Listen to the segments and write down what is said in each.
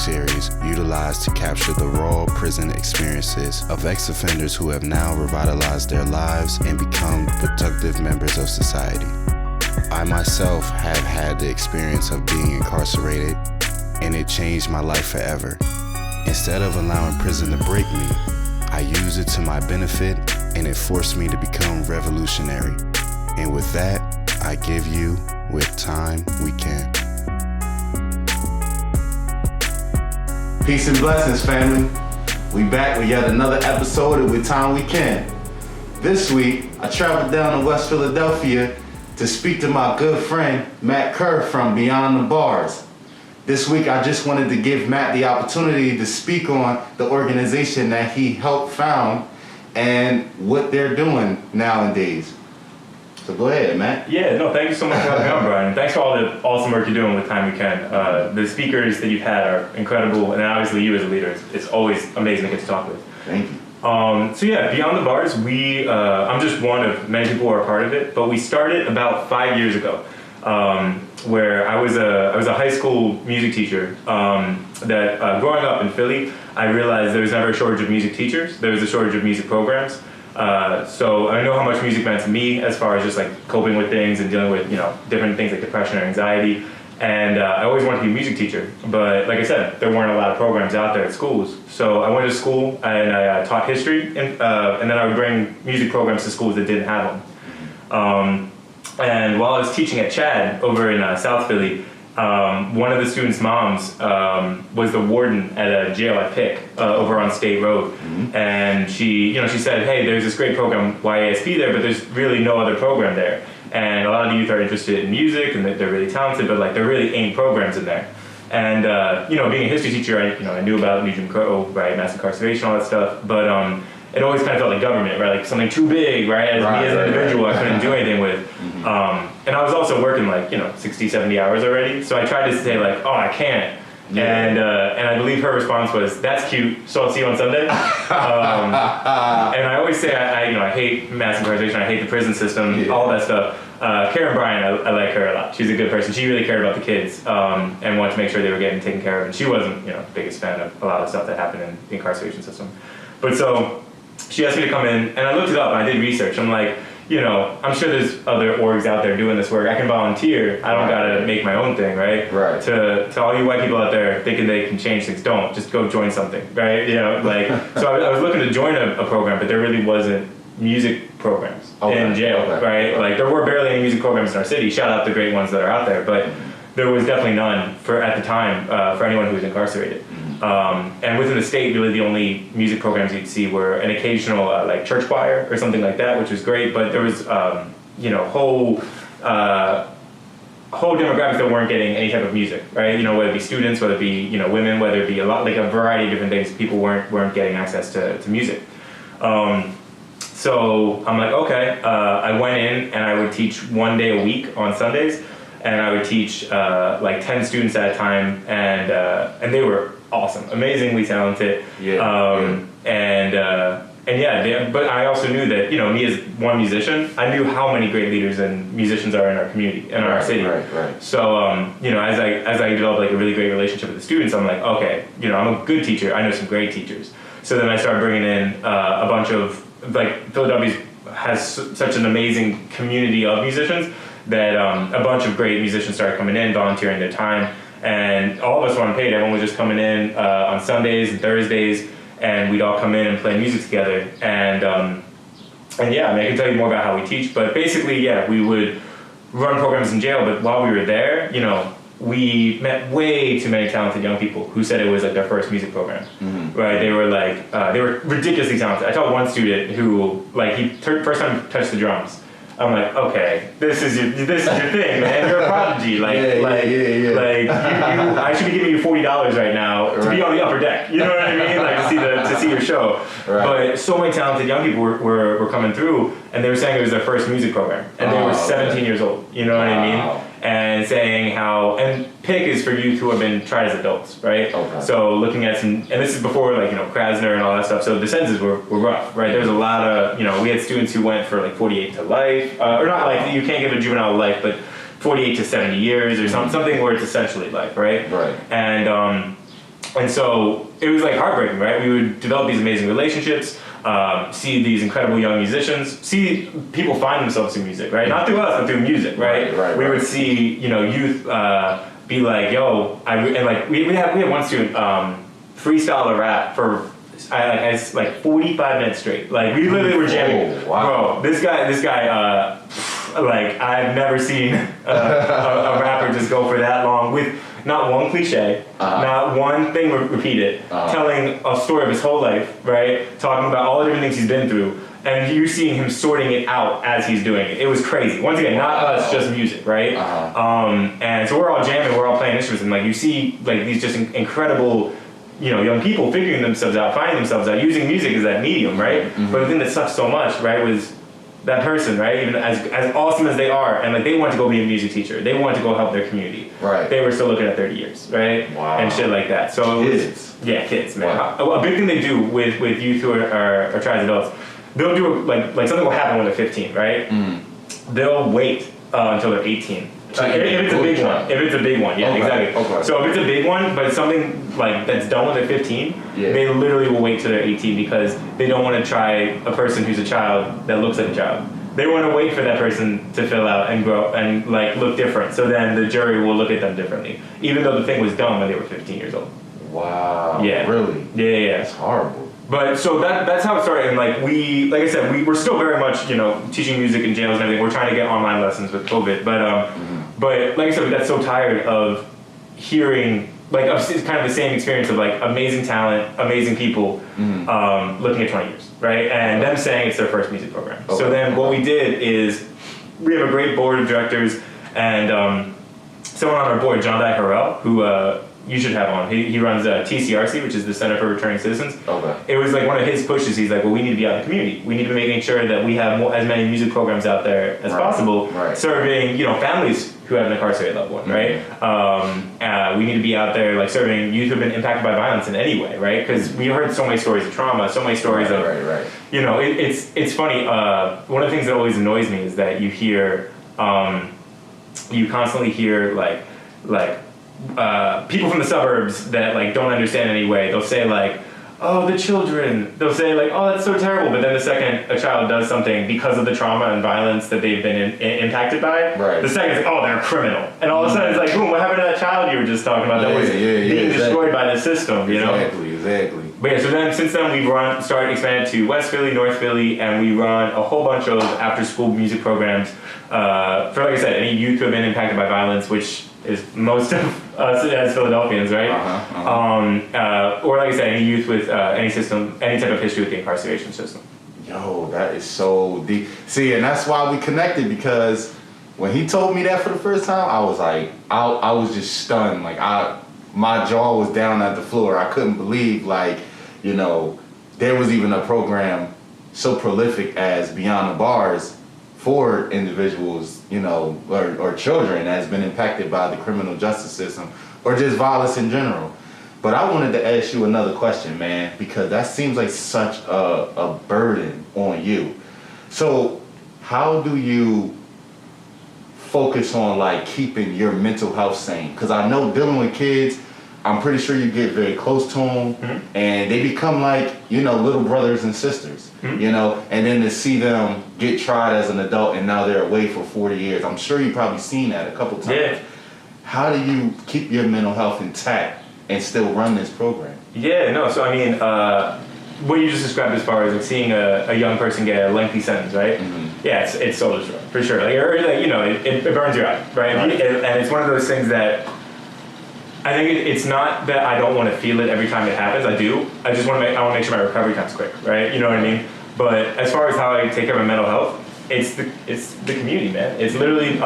docuseries utilized to capture the raw prison experiences of ex-offenders who have now revitalized their lives and become productive members of society. I myself have had the experience of being incarcerated, and it changed my life forever. Instead of allowing prison to break me, I used it to my benefit, and it forced me to become revolutionary. And with that, I give you With Time We Can. Peace and blessings, family. We back with yet another episode of With Time We Can. This week, I traveled down to West Philadelphia to speak to my good friend, Matt Kerr from Beyond the Bars. This week, I just wanted to give Matt the opportunity to speak on the organization that he helped found and what they're doing nowadays. So go ahead, Matt. Yeah, no, thank you so much for having me on, Brian. Thanks for all the awesome work you're doing with Time We Can. The speakers that you've had are incredible, and obviously you as a leader, it's always amazing to get to talk with. Thank you. So yeah, Beyond the Bars, I'm just one of many people who are a part of it, but we started about 5 years ago, where I was a high school music teacher. Growing up in Philly, I realized there was never a shortage of music teachers. There was a shortage of music programs. So I know how much music meant to me as far as just like coping with things and dealing with, different things like depression or anxiety. And I always wanted to be a music teacher. But like I said, there weren't a lot of programs out there at schools. So I went to school and I taught history, and then I would bring music programs to schools that didn't have them. And while I was teaching at Chad over in South Philly, one of the students' moms was the warden at a jail at Pick over on State Road. Mm-hmm. And she said, hey, there's this great program, YASP there, but there's really no other program there. And a lot of the youth are interested in music and they're really talented, but like there really ain't programs in there. And being a history teacher, I knew about New Jim Crow, right, mass incarceration, all that stuff, but it always kind of felt like government, right? Like something too big, right? As an individual, I couldn't do anything with. Mm-hmm. And I was also working 60, 70 hours already. So I tried to say oh, I can't. Yeah. And I believe her response was, that's cute, so I'll see you on Sunday. And I always say, I hate mass incarceration, I hate the prison system, all that stuff. Kerr and Brian, I like her a lot. She's a good person. She really cared about the kids and wanted to make sure they were getting taken care of. And she wasn't, the biggest fan of a lot of stuff that happened in the incarceration system. But so she asked me to come in, and I looked it up, and I did research. I'm like, I'm sure there's other orgs out there doing this work. I can volunteer. I don't gotta make my own thing, right? Right. To all you white people out there thinking they can change things, don't. Just go join something, right? So I was looking to join a program, but there really wasn't music programs in jail, right? Like there were barely any music programs in our city. Shout out the great ones that are out there, but there was definitely none at the time for anyone who was incarcerated. And within the state, really the only music programs you'd see were an occasional church choir or something like that, which was great. But there was whole demographics that weren't getting any type of music, right? Whether it be students, whether it be women, whether it be a variety of different things. People weren't getting access to music. So I'm like, okay. I went in and I would teach 1 day a week on Sundays, and I would teach 10 students at a time, and they were awesome, amazingly talented. But I also knew that, me as one musician, I knew how many great leaders and musicians are in our community, in our city. Right. So, as I developed a really great relationship with the students, I'm like, okay, I'm a good teacher. I know some great teachers. So then I started bringing in a bunch of, Philadelphia has such an amazing community of musicians that a bunch of great musicians started coming in, volunteering their time. And all of us were unpaid. Everyone was just coming in on Sundays and Thursdays, and we'd all come in and play music together. And I can tell you more about how we teach. But basically, we would run programs in jail. But while we were there, we met way too many talented young people who said it was their first music program. Mm-hmm. Right? They were ridiculously talented. I taught one student who first time touched the drums. I'm like, okay, this is your thing, man. You're a prodigy. I should be giving you $40 right now to be on the upper deck. You know what I mean? To see your show. Right. But so many talented young people were coming through, and they were saying it was their first music program, and they were 17 years old. You know what I mean? And saying how, and PIC is for youth who have been tried as adults, right? Okay. So looking at some, and this is before Krasner and all that stuff. So the sentences were rough, right? There was a lot of, we had students who went for 48 to life, or not life. You can't give a juvenile life, but 48 to 70 years or something where it's essentially life, right? Right. And And so it was like heartbreaking, right? We would develop these amazing relationships, see these incredible young musicians, see people find themselves through music, right? Not through us, but through music, right? We would see, youth be like, yo, we had one student freestyle a rap for like 45 minutes straight. Like we literally were jamming. Oh, wow. Bro, this guy, like I've never seen a rapper just go for that long with not one cliche, not one thing repeated, telling a story of his whole life, right? Talking about all the different things he's been through, and you're seeing him sorting it out as he's doing it. It was crazy. Once again, not us, just music, right? And so we're all jamming, we're all playing instruments, and like you see like these just incredible, young people figuring themselves out, finding themselves out, using music as that medium, right? But the thing that sucked so much, right, was that person, right? Even as awesome as they are, and like they want to go be a music teacher, they want to go help their community. Right. They were still looking at 30 years, right? Wow. And shit like that. So kids. Kids, man. Wow. A big thing they do with youth who are tried adults, they'll do like something will happen when they're 15, right? They'll wait until they're 18. If it's a big one. If it's a big one, yeah, Okay. exactly. Okay. So if it's a big one, but it's something like that's done when they're 15, they literally will wait till they're 18 because they don't want to try a person who's a child that looks like a child. They want to wait for that person to fill out and grow and like look different. So then the jury will look at them differently, even though the thing was done when they were 15 years old. Wow. Yeah. Really? Yeah. That's horrible. But so that's how it started, and like I said, we're still very much teaching music in jails and everything. We're trying to get online lessons with COVID, but like I said, we got so tired of hearing it's kind of the same experience of like amazing talent, amazing people, looking at 20 years, right? And them saying it's their first music program. Okay. So then what we did is we have a great board of directors, and someone on our board, John Diversion, who you should have on. He runs TCRC, which is the Center for Returning Citizens. Okay. It was like one of his pushes. He's like, well, we need to be out in the community. We need to be making sure that we have as many music programs out there as possible, serving families who have an incarcerated loved one, right? We need to be out there like serving youth who have been impacted by violence in any way, right? Because we heard so many stories of trauma, so many stories of, it's funny. One of the things that always annoys me is that you hear, you constantly hear people from the suburbs that like don't understand any way. They'll say like, oh, the children. They'll say like, oh, that's so terrible. But then the second a child does something because of the trauma and violence that they've been impacted by, the second it's like, oh, they're a criminal. And all of a sudden it's like, boom, what happened to that child you were just talking about that was being destroyed by the system, Exactly. But yeah, so then since then we've started expanding to West Philly, North Philly, and we run a whole bunch of after-school music programs for, like I said, any youth who have been impacted by violence, which is most of us as Philadelphians, right? Or like I said, any youth with any type of history with the incarceration system. Yo, that is so deep. See, and that's why we connected, because when he told me that for the first time, I was like, I was just stunned. Like my jaw was down at the floor. I couldn't believe there was even a program so prolific as Beyond the Bars for individuals, or children that has been impacted by the criminal justice system or just violence in general. But I wanted to ask you another question, man, because that seems like such a burden on you. So how do you focus on like keeping your mental health sane? Because I know dealing with kids, I'm pretty sure you get very close to them, and they become like, little brothers and sisters, and then to see them get tried as an adult and now they're away for 40 years. I'm sure you've probably seen that a couple times. Yeah. How do you keep your mental health intact and still run this program? Yeah, no, so I mean, what you just described as far as like seeing a young person get a lengthy sentence, right? Yeah, it's soul destroying, for sure. It burns your eye, right? And it's one of those things that I think it's not that I don't want to feel it every time it happens. I do. I just want to make sure my recovery time's quick, right? You know what I mean? But as far as how I take care of my mental health, it's the community, man. It's literally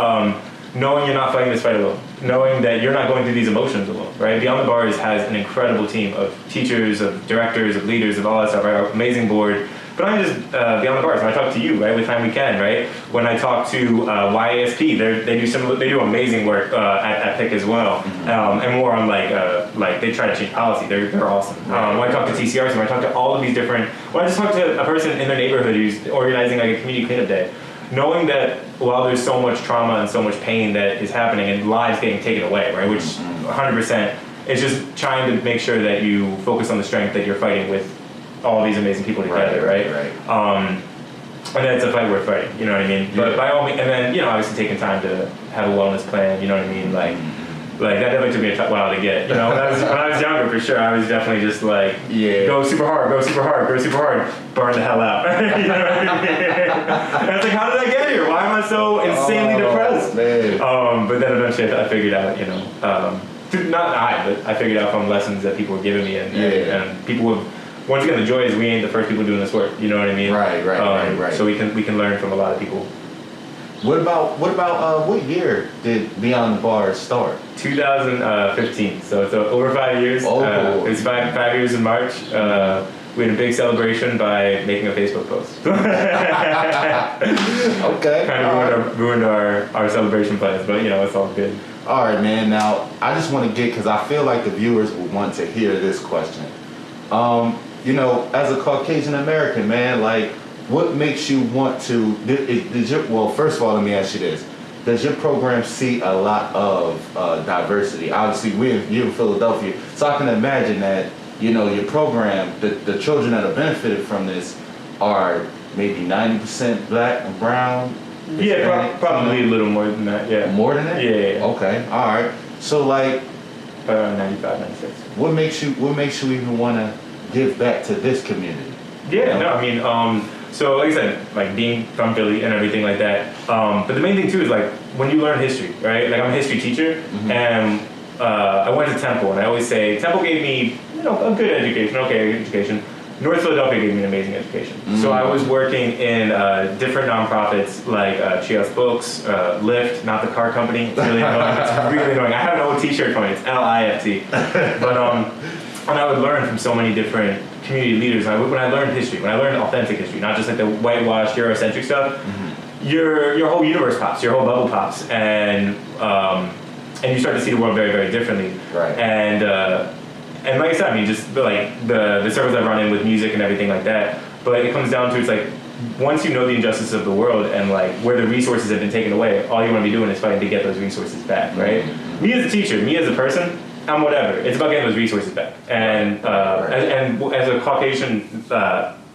knowing you're not fighting this fight alone, knowing that you're not going through these emotions alone, right? Beyond the Bars has an incredible team of teachers, of directors, of leaders, of all that stuff, right? Our amazing board. But I'm just Beyond the Bars. When I talk to you, right, with Time We Can, right? When I talk to YASP, they do amazing work at PIC as well, and more on like they try to change policy. They're awesome. When I talk to TCRC, when I talk to all of these different, when I just talk to a person in their neighborhood who's organizing like a community cleanup day, knowing that while there's so much trauma and so much pain that is happening and lives getting taken away, right, which 100% It's just trying to make sure that you focus on the strength that you're fighting with all these amazing people together, right? And then it's a fight worth fighting, you know what I mean? But by all means, and then, you know, obviously taking time to have a wellness plan, you know what I mean? Like that definitely took me a while to get, you know, when I was younger, for sure, I was definitely just like, go super hard, burn the hell out. You know what I mean? And it's like, how did I get here? Why am I so insanely depressed? But then eventually I figured out, you know, but I figured out from lessons that people were giving me, and people have, once again, the joy is we ain't the first people doing this work. You know what I mean? Right. So we can learn from a lot of people. What about what year did Beyond the Bars start? 2015. So it's over 5 years. It's five years in March. We had a big celebration by making a Facebook post. Okay. Kind of ruined our celebration plans, but you know, it's all good. All right, man. Now I just want to get, because I feel like the viewers will want to hear this question. You know, as a Caucasian American, man, like, what makes you want to, well, first of all, let me ask you this. Does your program see a lot of diversity? Obviously, you're in Philadelphia, so I can imagine that, you know, your program, the children that have benefited from this are maybe 90% black and brown? Probably a little more than that, yeah. More than that? Yeah. Okay, all right. So, like, 95, 96. What makes you even want to give back to this community? So like I said, like being from Philly and everything like that. But the main thing too is like when you learn history, right? Like I'm a history teacher, and I went to Temple, and I always say Temple gave me, you know, a good education. North Philadelphia gave me an amazing education. So I was working in different nonprofits like Chios Books, Lyft, not the car company. It's really annoying. It's really annoying. I have an old T-shirt for it. It's Lift. But and I would learn from so many different community leaders. When I learned history, when I learned authentic history, not just like the whitewashed Eurocentric stuff, your whole universe pops, your whole bubble pops, and you start to see the world very, very differently. Right. And like I said, I mean, just like the circles I've run in with music and everything like that. But it comes down to, it's like, once you know the injustice of the world and like where the resources have been taken away, all you want to be doing is fighting to get those resources back, right? Me as a teacher, me as a person, I'm whatever. It's about getting those resources back. And as a Caucasian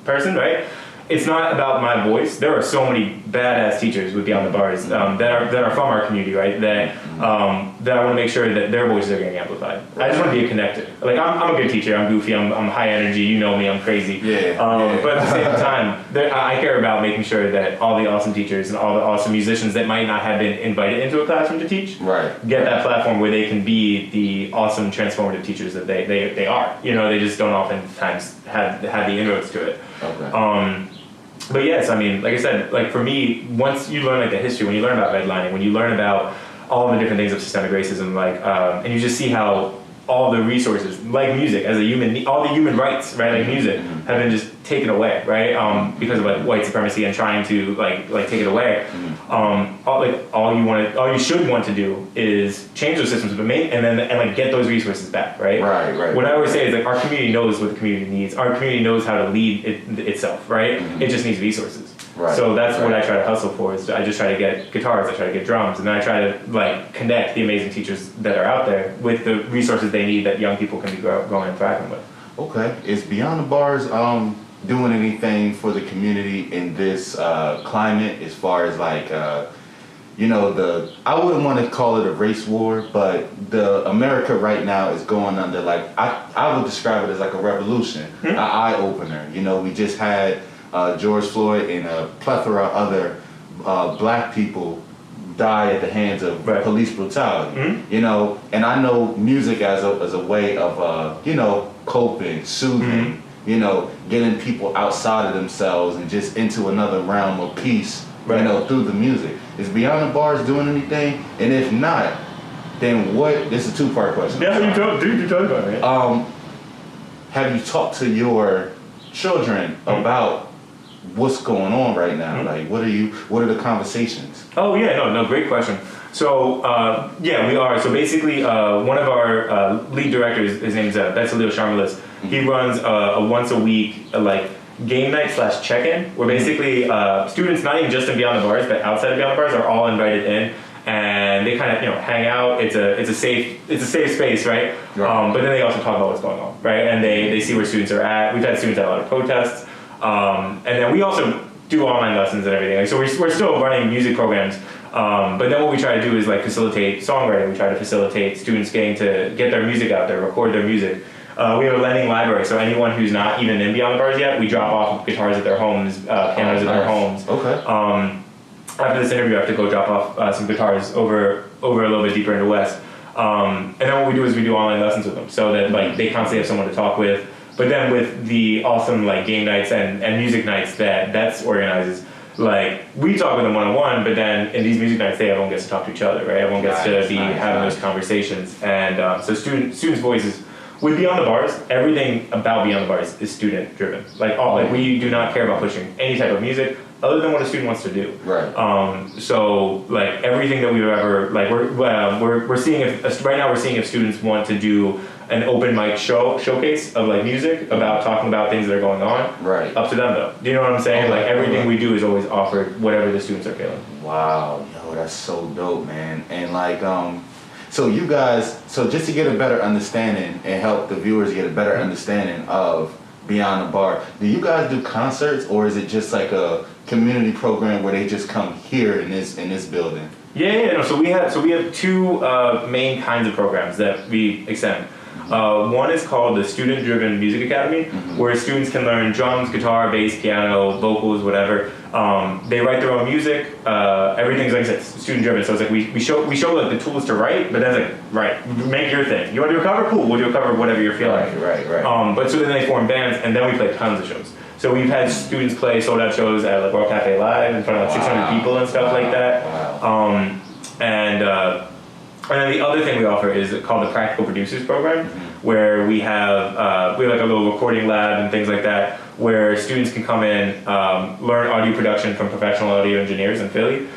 person, right? It's not about my voice. There are so many badass teachers with Beyond the Bars that are from our community, right? That I want to make sure that their voices are getting amplified. I just want to be a connector. Like I'm a good teacher. I'm goofy. I'm high energy. You know me. I'm crazy. But at the same time, I care about making sure that all the awesome teachers and all the awesome musicians that might not have been invited into a classroom to teach get that platform where they can be the awesome transformative teachers that they are. You know, they just don't oftentimes have the inroads to it. But yes, I mean, like I said, like for me, once you learn like the history, when you learn about redlining, when you learn about all the different things of systemic racism, like, and you just see how all the resources, like music, as a human, all the human rights, right, like music, have been just taken away, right, because of like white supremacy and trying to like take it away. All you should want to do is change those systems, but and get those resources back, right? Right. What I always say is like our community knows what the community needs. Our community knows how to lead itself, right? It just needs resources. Right. So that's what I try to hustle for. Is I just try to get guitars, I try to get drums, and then I try to like connect the amazing teachers that are out there with the resources they need that young people can be going and thriving with. Okay. Is Beyond the Bars doing anything for the community in this climate as far as like I wouldn't want to call it a race war, but the America right now is going under like I would describe it as like a revolution, an eye opener. You know, we just had George Floyd and a plethora of other black people die at the hands of police brutality. You know, and I know music as a way of coping, soothing. You know, getting people outside of themselves and just into another realm of peace. You know, through the music. Is Beyond the Bars doing anything? And if not, then what? This is a two-part question. Yeah, you talk about it. Have you talked to your children about what's going on right now? Like, what are the conversations? Oh yeah, no, great question. So we are. So basically, one of our lead directors, his name's Betsalil Sharmalis. He runs a once a week game night / check-in, where basically students, not even just in Beyond the Bars, but outside of Beyond the Bars, are all invited in. and they kind of hang out. It's a safe space, right? But then they also talk about what's going on, right? And they see where students are at. We've had students at a lot of protests, and then we also do online lessons and everything. Like, so we're still running music programs, but then what we try to do is like facilitate songwriting. We try to facilitate students getting to get their music out there, record their music. We have a lending library, so anyone who's not even in Beyond the Bars yet, we drop off guitars at their homes, pianos at their homes. Okay. After this interview, I have to go drop off some guitars over a little bit deeper into West. And then what we do is we do online lessons with them, so that like they constantly have someone to talk with. But then with the awesome like game nights and music nights that organizes, like we talk with them one-on-one, but then in these music nights, everyone gets to talk to each other, right? Everyone gets to be having those conversations, and so students' voices. With Beyond the Bars, everything about Beyond the Bars is student driven. Like we do not care about pushing any type of music other than what a student wants to do. Right. So like everything that we've ever like we're seeing if right now we're seeing if students want to do an open mic showcase of like music about talking about things that are going on. Right. Up to them though. Do you know what I'm saying? Like everything we do is always offered whatever the students are feeling. Wow, yo, that's so dope, man. And like so you guys, so just to get a better understanding and help the viewers get a better understanding of Beyond the Bar, do you guys do concerts, or is it just like a community program where they just come here in this building? No, so we have two main kinds of programs that we extend. One is called the Student Driven Music Academy, where students can learn drums, guitar, bass, piano, vocals, whatever. They write their own music. Everything's like I said, student driven. So it's like we show like the tools to write, but then it's like make your thing. You want to do a cover? Cool, we'll do a cover of whatever you're feeling. Right. But so then they form bands, and then we play tons of shows. So we've had students play sold out shows at like World Cafe Live in front of like 600 people and stuff like that. Wow. And then the other thing we offer is called the Practical Producers Program, where we have like a little recording lab and things like that, where students can come in, learn audio production from professional audio engineers in Philly,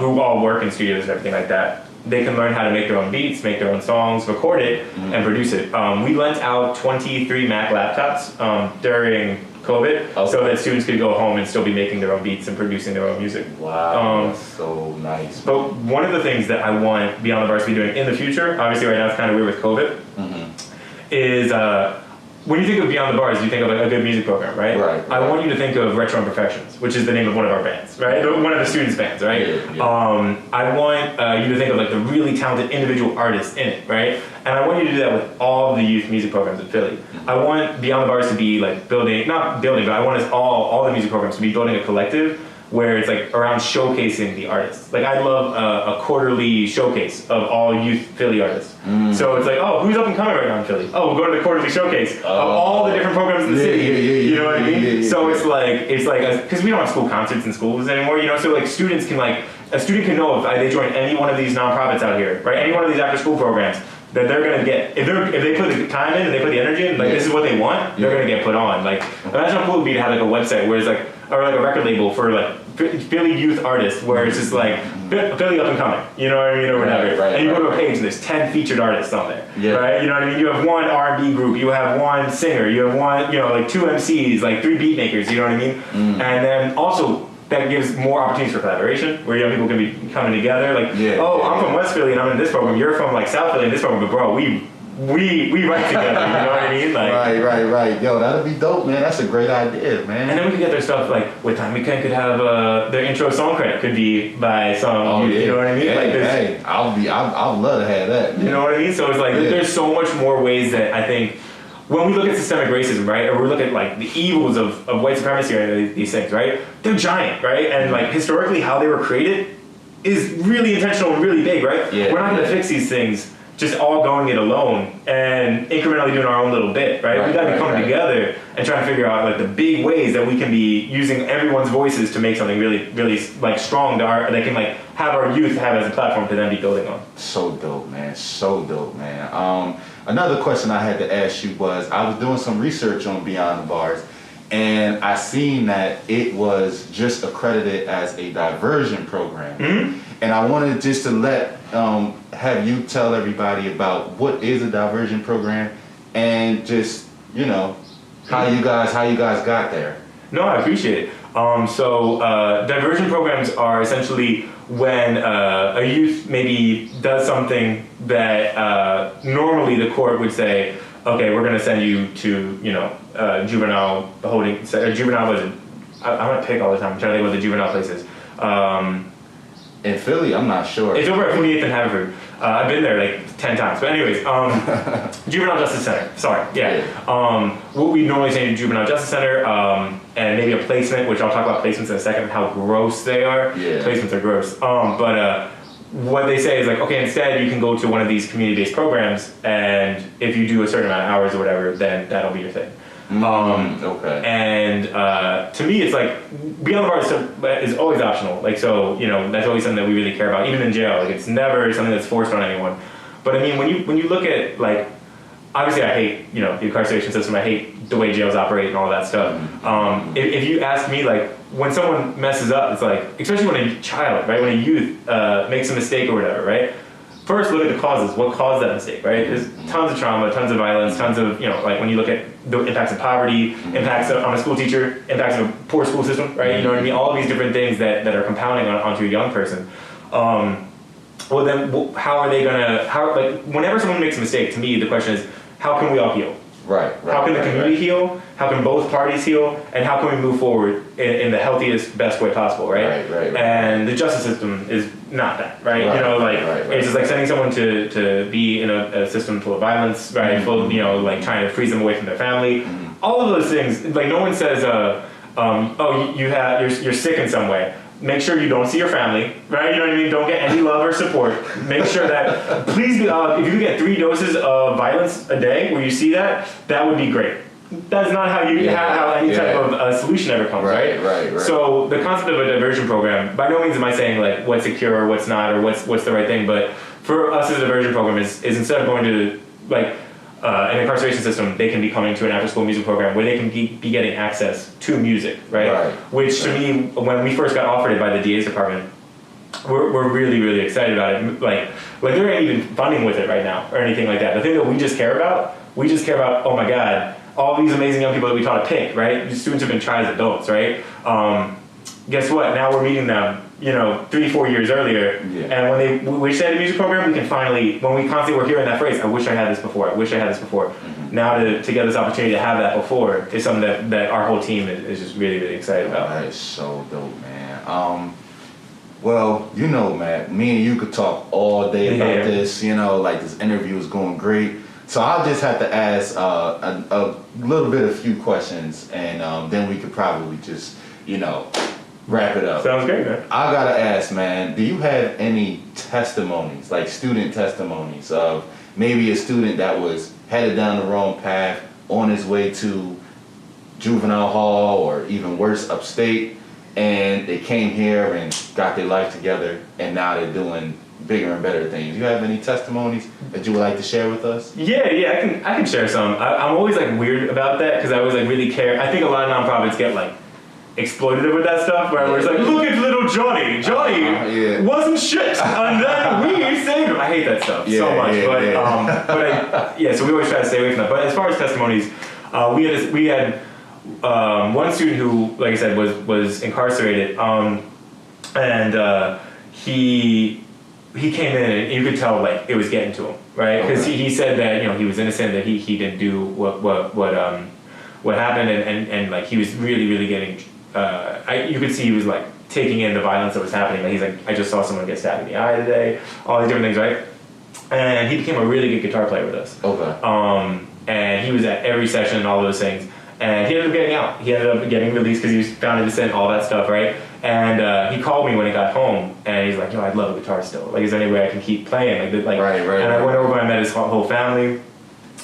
who all work in studios and everything like that. They can learn how to make their own beats, make their own songs, record it, and produce it. We lent out 23 Mac laptops during COVID, so that students could go home and still be making their own beats and producing their own music. Wow, that's so nice. But one of the things that I want Beyond the Bars to be doing in the future, obviously right now it's kind of weird with COVID, is when you think of Beyond the Bars, you think of a good music program, right? Right. I want you to think of Retro Imperfections, which is the name of one of our bands, right? One of the students' bands, right? Yeah. I want you to think of like the really talented individual artists in it, right? And I want you to do that with all the youth music programs in Philly. I want Beyond the Bars to be like but I want us all the music programs to be building a collective where it's like around showcasing the artists. Like I love a quarterly showcase of all youth Philly artists. So it's like, oh, who's up and coming right now in Philly? Oh, we'll go to the quarterly showcase of all the different programs in the city. You know what I mean? So it's like because we don't have school concerts in schools anymore. So like students can a student can know if they join any one of these nonprofits out here, right? Any one of these after school programs, that they're gonna get if they put the time in and they put the energy in, like this is what they want, they're gonna get put on. Like imagine how cool it would be to have like a website where it's like or like a record label for like Philly youth artists where it's just like Philly up and coming, you know what I mean, or whatever. And you go to a page and there's 10 featured artists on there, right? You know what I mean? You have one R&B group, you have one singer, you have one, like 2 MCs, like 3 beat makers, you know what I mean? And then also that gives more opportunities for collaboration, where young people can be coming together. Like, I'm from West Philly and I'm in this program. You're from like South Philly in this program, but bro, we write together. You know what I mean? Like, right. Yo, that'd be dope, man. That's a great idea, man. And then we could get their stuff like with Time Weekend could have their intro song credit could be by some. You know what I mean? Hey, I'd love to have that. You know what I mean? So it's like there's so much more ways that I think. When we look at systemic racism, right, or we look at like the evils of white supremacy and these things, right, they're giant, right, and like historically how they were created is really intentional and really big, right? We're not going to fix these things just all going it alone and incrementally doing our own little bit, right? We got to be coming together and trying to figure out like the big ways that we can be using everyone's voices to make something really, really like strong that can like have our youth have as a platform to then be building on. So dope, man. Another question I had to ask you was, I was doing some research on Beyond the Bars, and I seen that it was just accredited as a diversion program. And I wanted just to have you tell everybody about what is a diversion program and just, how you guys got there. No, I appreciate it. Diversion programs are essentially when a youth maybe does something that normally the court would say, okay, we're going to send you to, juvenile holding, juvenile was, I want to pick all the time, I'm trying to think what the juvenile place is. In Philly, I'm not sure. It's over at 48th and Haverford. I've been there like 10 times. But anyways, Juvenile Justice Center. Sorry, yeah. What we normally say to Juvenile Justice Center, and maybe a placement, which I'll talk about placements in a second, how gross they are. Yeah. Placements are gross. But what they say is like, okay, instead you can go to one of these community-based programs, and if you do a certain amount of hours or whatever, then that'll be your thing. Okay. And to me, it's like beyond the bars is always optional. Like, so that's always something that we really care about, even in jail. Like, it's never something that's forced on anyone. But I mean, when you look at, like, obviously I hate the incarceration system. I hate the way jails operate and all that stuff. If you ask me, like, when someone messes up, it's like, especially when a child, right, when a youth makes a mistake or whatever, right. First, look at the causes. What caused that mistake, right? There's tons of trauma, tons of violence, tons of, like when you look at the impacts of poverty, impacts on a school teacher, impacts of a poor school system, right? You know what I mean? All of these different things that are compounding onto a young person. Well, then how are they like, whenever someone makes a mistake, to me, the question is, how can we all heal? Right. How can the community heal? How can both parties heal? And how can we move forward in the healthiest, best way possible, right? Right. And the justice system is not that, right? It's just like sending someone to be in a system full of violence, right? Full of, like trying to freeze them away from their family. All of those things, like no one says, you're sick in some way. Make sure you don't see your family, right? You know what I mean? Don't get any love or support. Make sure that, please, if you get 3 doses of violence a day where you see that would be great. That's not how how any type of solution ever comes, right? So the concept of a diversion program, by no means am I saying like what's secure or what's not or what's the right thing, but for us as a diversion program is instead of going to like an incarceration system, they can be coming to an after-school music program where they can be getting access to music, right? Which to me, when we first got offered it by the DA's department, we're really, really excited about it. Like there ain't even funding with it right now or anything like that. The thing that we just care about, oh my God, all these amazing young people that we taught to pick, right? The students have been tried as adults, right? Guess what? Now we're meeting them, 3-4 years earlier. And when they wish they had a music program, we can finally, when we constantly were hearing that phrase, I wish I had this before. Now to get this opportunity to have that before is something that our whole team is just really, really excited about. That is so dope, man. Well, Matt, me and you could talk all day about this, like this interview is going great. So I'll just have to ask a few questions, and then we could probably just, wrap it up. Sounds great, man. I gotta ask, man, do you have any testimonies, like student testimonies of maybe a student that was headed down the wrong path on his way to juvenile hall or even worse, upstate, and they came here and got their life together and now they're doing bigger and better things? Do you have any testimonies that you would like to share with us? Yeah, I can share some. I'm always like weird about that because I always like really care. I think a lot of nonprofits get like exploitative with that stuff, where it's like, look at little Johnny wasn't shit, and then we saved him. I hate that stuff so much, so we always try to stay away from that. But as far as testimonies, we had one student who, like I said, was incarcerated, and he came in and you could tell like it was getting to him, right? Because he said that he was innocent, that he didn't do what happened, and like he was really, really getting. You could see he was like taking in the violence that was happening. Like he's like, I just saw someone get stabbed in the eye today. All these different things, right? And he became a really good guitar player with us. Okay. And he was at every session and all those things. And he ended up getting out. He ended up getting released because he was found innocent, all that stuff, right? And he called me when he got home, and he's like, I'd love a guitar still. Like, is there any way I can keep playing? Right. And I went over and I met his whole family,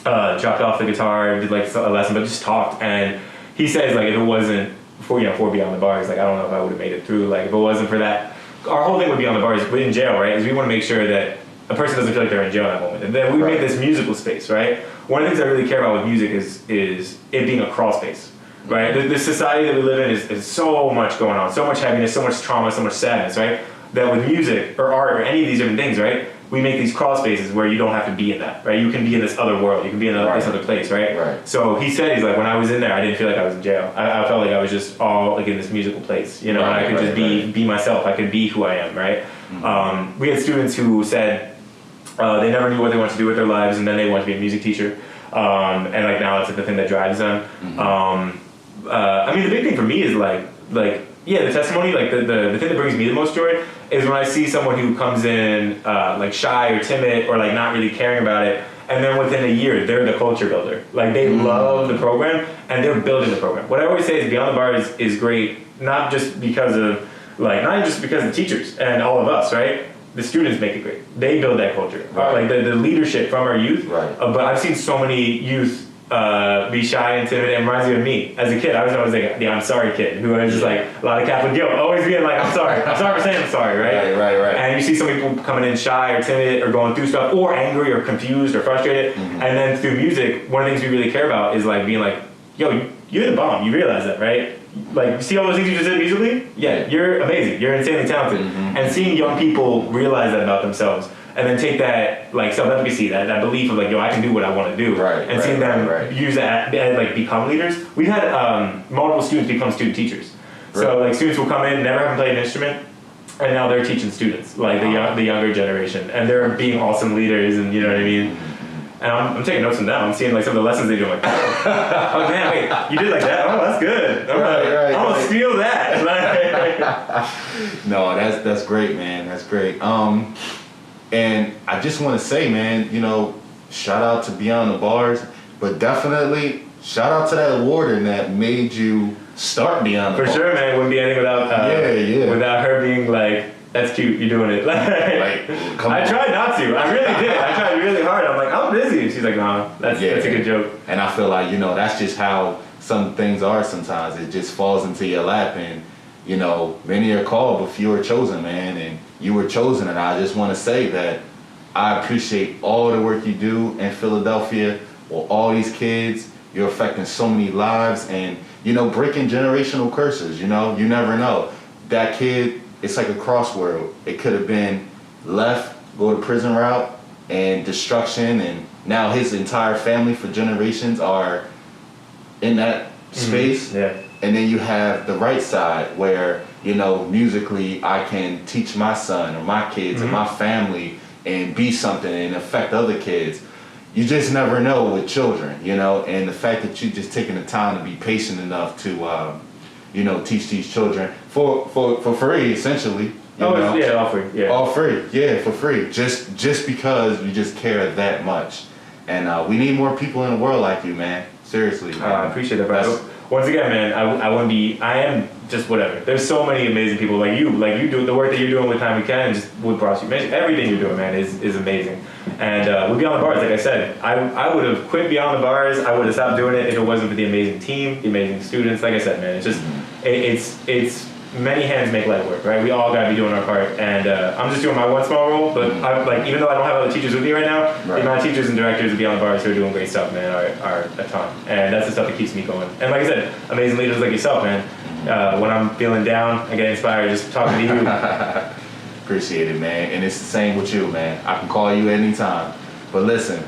dropped off the guitar, did like a lesson, but just talked. And he says like, if it wasn't for Beyond the Bars, like I don't know if I would have made it through. Like if it wasn't for that, our whole thing with Beyond the Bars in jail, right, is we want to make sure that a person doesn't feel like they're in jail in that moment. And then we made this musical space, right? One of the things I really care about with music is it being a crawl space, right? The society that we live in is so much going on, so much heaviness, so much trauma, so much sadness, right? That with music or art or any of these different things, right, we make these crawl spaces where you don't have to be in that, right? You can be in this other world. You can be in this other place, right? Right. So he said, he's like, when I was in there, I didn't feel like I was in jail. I felt like I was just all like in this musical place, you know, and I could just be myself. I could be who I am, right? Mm-hmm. We had students who said they never knew what they wanted to do with their lives, and then they wanted to be a music teacher. And like now it's like the thing that drives them. Mm-hmm. I mean, the big thing for me is like the testimony, like the thing that brings me the most joy is when I see someone who comes in like shy or timid or like not really caring about it, and then within a year they're the culture builder. Like they love the program and they're building the program. What I always say is Beyond the Bars is great, not just because of the teachers and all of us, right? The students make it great. They build that culture. Like the leadership from our youth. Right. But I've seen so many youth be shy and timid, and reminds me of me as a kid. I was always like the I'm sorry kid, who was just like a lot of Catholic guilt, always being like I'm sorry for saying I'm sorry, right? Right. And you see some people coming in shy or timid or going through stuff or angry or confused or frustrated, and then through music, one of the things we really care about is like being like, yo, you're the bomb. You realize that, right? Like, you see all those things you just did musically? Yeah, you're amazing. You're insanely talented. And seeing young people realize that about themselves, and then take that like self-efficacy, that belief of like, yo, I can do what I want to do, and seeing them use that and like become leaders. We've had multiple students become student teachers. So like students will come in, never have played an instrument, and now they're teaching students, like the younger generation, and they're being awesome leaders, and you know what I mean. And I'm taking notes from them. I'm seeing like some of the lessons they do. I'm like, oh man, wait, you did like that? Oh, that's good. I'm gonna steal that. No, that's great, man. That's great. And I just want to say, man, you know, shout out to Beyond the Bars, but definitely shout out to that warden that made you start Beyond the Bars. For sure, man. It wouldn't be anything without her being like, that's cute, you're doing it. I tried not to. I really did. I tried really hard. I'm like, I'm busy. And she's like, nah, that's a good joke. And I feel like, you know, that's just how some things are sometimes. It just falls into your lap, and, you know, many are called, but few are chosen, man. And you were chosen, and I just want to say that I appreciate all the work you do in Philadelphia with all these kids. You're affecting so many lives and, you know, breaking generational curses, you know? You never know. That kid, it's like a crossword. It could have been left, go the prison route, and destruction, and now his entire family for generations are in that space. Yeah. And then you have the right side where, you know, musically I can teach my son or my kids or my family and be something and affect other kids. You just never know with children, you know, and the fact that you just taking the time to be patient enough to, you know, teach these children for free, essentially. You know? Yeah, all free. Yeah. All free, yeah, for free. Just because you just care that much. And we need more people in the world like you, man. Seriously, man. I appreciate that, bro. Once again, man, I am just whatever. There's so many amazing people like you do the work that you're doing with Time We Can, and just with Broad everything you're doing, man, is amazing. And with Beyond the Bars, like I said, I would have quit Beyond the Bars. I would have stopped doing it if it wasn't for the amazing team, the amazing students. Like I said, man, it's just it's many hands make light work, right? We all gotta be doing our part, and I'm just doing my one small role. But even though I don't have other teachers with me right now, the amount of teachers and directors of Beyond the Bars who are doing great stuff, man, are a ton, and that's the stuff that keeps me going. And like I said, amazing leaders like yourself, man. When I'm feeling down, I get inspired just talking to you. Appreciate it, man. And it's the same with you, man. I can call you anytime. But listen,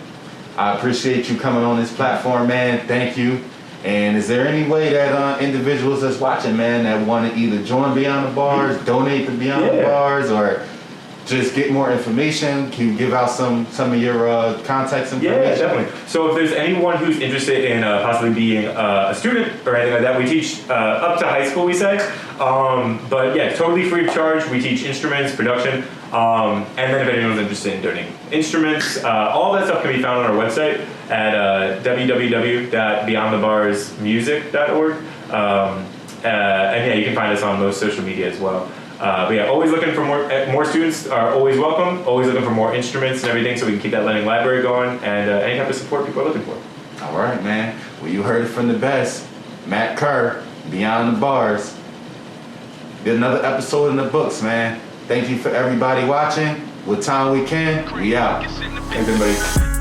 I appreciate you coming on this platform, man. Thank you. And is there any way that individuals that's watching, man, that want to either join Beyond the Bars, donate to Beyond the Bars, or just get more information? Can you give out some of your contact information? Yeah, definitely. So if there's anyone who's interested in possibly being a student or anything like that, we teach up to high school, we say. But yeah, totally free of charge. We teach instruments, production, and then if anyone's interested in donating instruments, all that stuff can be found on our website at www.beyondthebarsmusic.org. And yeah, you can find us on most social media as well. But yeah, always looking for more students are always welcome, always looking for more instruments and everything so we can keep that learning library going, and any type of support people are looking for. All right, man. Well, you heard it from the best. Matt Kerr, Beyond the Bars. Did another episode in the books, man. Thank you for everybody watching. With Time We Can, we out. Thanks, everybody.